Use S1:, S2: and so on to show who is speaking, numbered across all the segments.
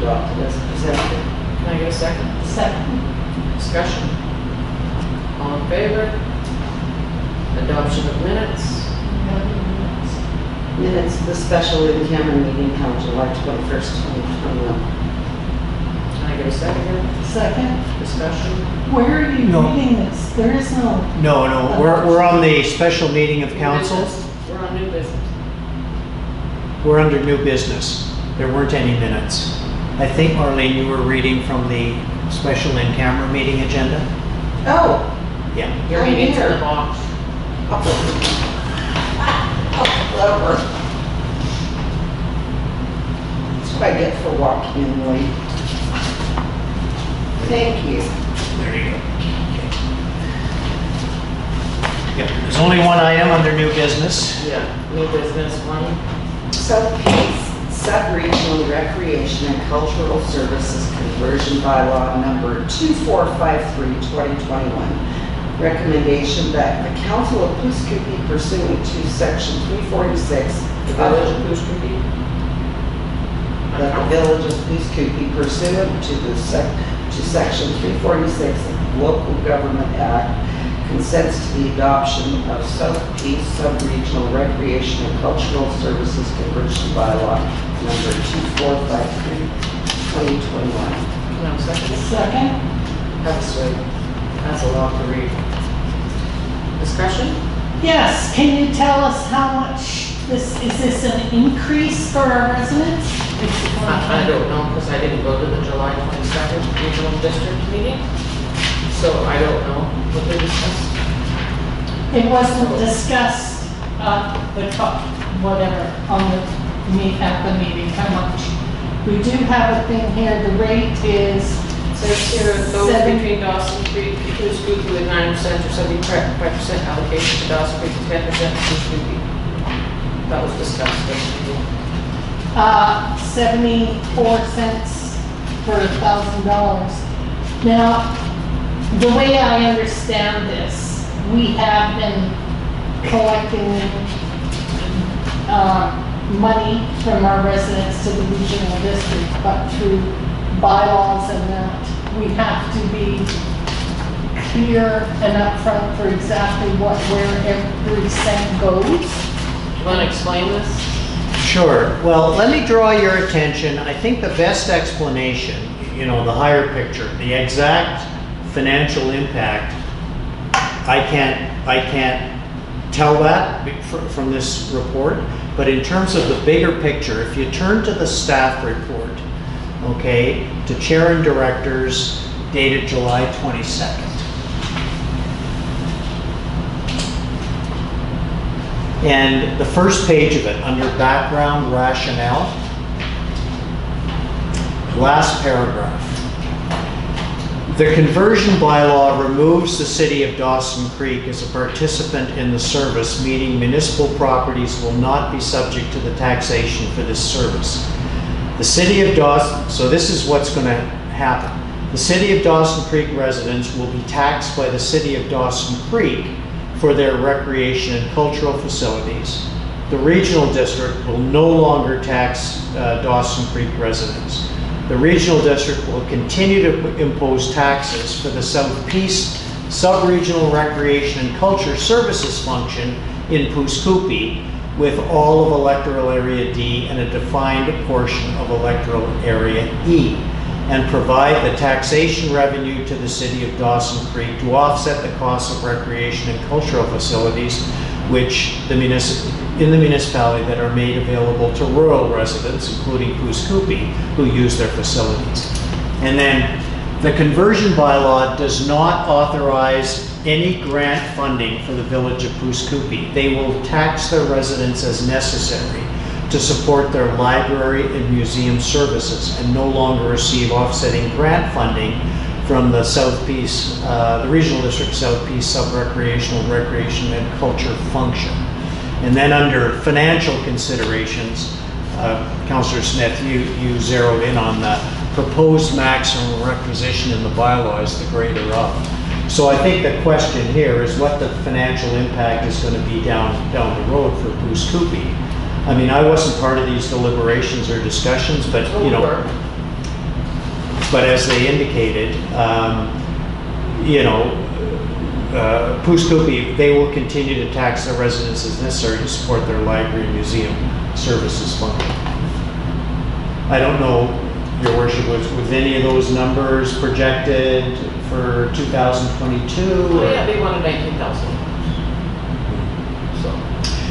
S1: adopted as presented.
S2: Can I get a second?
S3: Second.
S2: Discussion. All in favor? Adoption of minutes.
S1: Minutes of the special in-camera meeting held July 21st, 2021.
S2: Can I get a second?
S3: Second.
S2: Discussion.
S3: Where are you
S4: No.
S3: reading this? There is no.
S4: No, we're on the special meeting of
S2: New
S4: council.
S2: business. We're on new business.
S4: We're under new business. There weren't any minutes. I think, Marlene, you were reading from the special in-camera meeting agenda?
S1: Oh,
S4: Yeah.
S2: Your
S1: I'm
S2: meeting's in
S1: here.
S2: the box.
S1: oh, clever. That's what I get for walking in late. Thank you.
S4: There you go. Yep, there's only one item under new business.
S2: Yeah, new business one.
S1: South Peace Sub-Regional Recreation and Cultural Services Conversion Bylaw number 2453/2021. Recommendation that the Council of Pouce-Coupe pursuant to section 346
S2: The village of Pouce-Coupe.
S1: that the Village of Pouce-Coupe pursuant to section 346 of the Local Government Act consents to the adoption of South Peace Sub-Regional Recreation and Cultural Services Conversion Bylaw number 2453/2021.
S2: Can I have a second?
S3: Second.
S2: Have a swig. That's a lot to read. Discussion?
S3: Yes, can you tell us how much is this an increase for our residents?
S2: I don't know, because I didn't go to the July 22nd regional district meeting, so I don't know what they discussed.
S3: It wasn't discussed, whatever, on the at the meeting, how much. We do have a thing here, the rate is
S2: Says here, those
S3: Seven.
S2: between Dawson Creek, Pouce-Coupe with 9% or 75% allocation to Dawson Creek, 10% to Pouce-Coupe. That was discussed at the meeting.
S3: 74 cents for $1,000. Now, the way I understand this, we have been collecting money from our residents to the regional district, but through bylaws and that, we have to be clear and upfront for exactly where every cent goes.
S2: Do you want to explain this?
S4: Sure. Well, let me draw your attention. I think the best explanation, you know, the higher picture, the exact financial impact, I can't tell that from this report, but in terms of the bigger picture, if you turn to the staff report, okay, to chair and directors dated July 22nd. And the first page of it, under background rationale, last paragraph. The conversion bylaw removes the city of Dawson Creek as a participant in the service, meaning municipal properties will not be subject to the taxation for this service. The city of Dawson, so this is what's going to happen. The city of Dawson Creek residents will be taxed by the city of Dawson Creek for their recreation and cultural facilities. The regional district will no longer tax Dawson Creek residents. The regional district will continue to impose taxes for the South Peace Sub-Regional Recreation and Culture Services function in Pouce-Coupe, with all of electoral area D and a defined portion of electoral area E, and provide the taxation revenue to the city of Dawson Creek to offset the costs of recreation and cultural facilities which in the municipality that are made available to rural residents, including Pouce-Coupe, who use their facilities. And then the conversion bylaw does not authorize any grant funding for the village of Pouce-Coupe. They will tax their residents as necessary to support their library and museum services and no longer receive offsetting grant funding from the South Peace, the Regional District South Peace Sub-Recreational Recreation and Culture function. And then under financial considerations, Councillor Smith, you zeroed in on the proposed maximum requisition in the bylaw is the greater of. So I think the question here is what the financial impact is going to be down the road for Pouce-Coupe. I mean, I wasn't part of these deliberations or discussions, but you know, But as they indicated, you know, Pouce Coupe, they will continue to tax their residents as necessary to support their library and museum services function. I don't know, Your Worship, was any of those numbers projected for 2022?
S2: Oh, yeah, they wanted 19,000. So,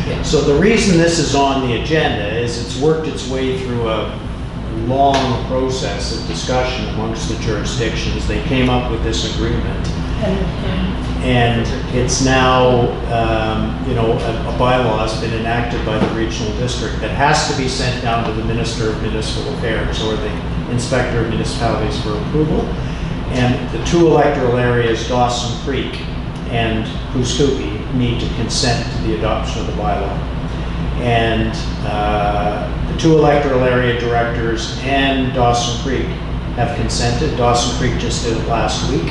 S2: yeah.
S4: So the reason this is on the agenda is it's worked its way through a long process of discussion amongst the jurisdictions. They came up with this agreement. And it's now, you know, a bylaw has been enacted by the regional district that has to be sent down to the Minister of Municipal Affairs or the Inspector of Municipalities for approval. And the two electoral areas, Dawson Creek and Pouce Coupe, need to consent to the adoption of the bylaw. And the two electoral area directors and Dawson Creek have consented. Dawson Creek just did it last week.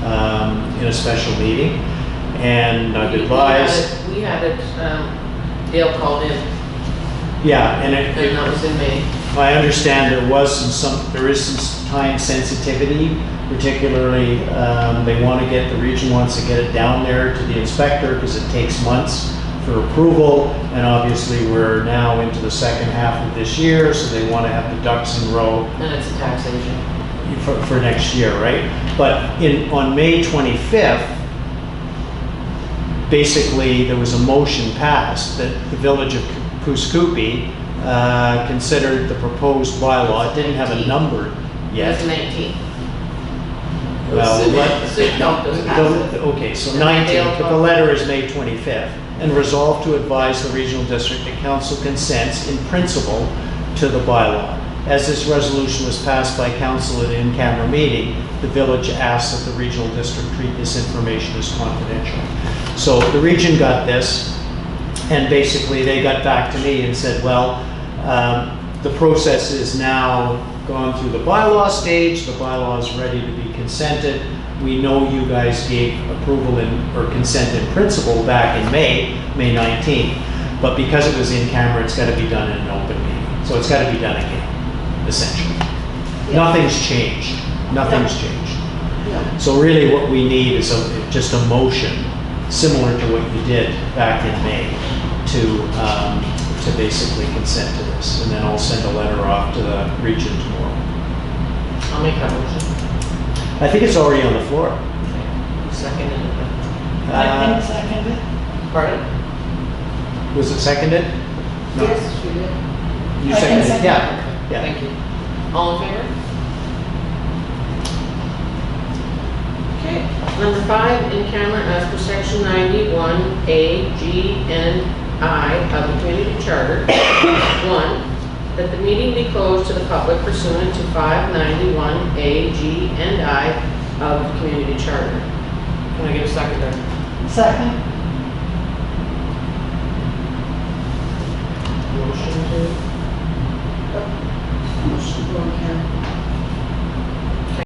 S4: In a special meeting, and I've advised.
S2: We had it, Dale called in,
S4: Yeah, and
S2: and that was in May.
S4: I understand there is some time sensitivity, particularly they want to get, the region wants to get it down there to the inspector because it takes months for approval, and obviously we're now into the second half of this year, so they want to have the ducks in a row.
S2: And it's a taxation.
S4: For next year, right? But on May 25th, basically there was a motion passed that the village of Pouce Coupe considered the proposed bylaw. It didn't have a number yet.
S2: It's 19.
S4: Well,
S2: Okay,
S4: okay, so 19, but the letter is May 25th, and resolved to advise the regional district that council consents in principle to the bylaw. As this resolution was passed by council at an in-camera meeting, the village asks that the regional district treat this information as confidential. So the region got this, and basically they got back to me and said, well, the process is now gone through the bylaw stage, the bylaw is ready to be consented. We know you guys gave approval or consent in principle back in May 19th, but because it was in camera, it's got to be done in an open meeting. So it's got to be done again. Essentially. Nothing's changed. Nothing's changed. So really what we need is just a motion similar to what you did back in May to basically consent to this. And then I'll send a letter off to the region tomorrow.
S2: I'll make that motion.
S4: I think it's already on the floor.
S2: Second it.
S3: I think seconded.
S2: Pardon?
S4: Was it seconded? No.
S2: Yes, you did.
S4: You
S3: I think
S4: seconded?
S3: seconded.
S4: Yeah. Yeah.
S2: Thank you. All in favor? Okay. Number 5, in camera as per section 91A, G, and I of the community charter. 1, that the meeting be closed to the public pursuant to 591A, G, and I of the community charter. Can I get a second there?
S3: Second.
S2: Motion to.
S1: Motion to go in camera.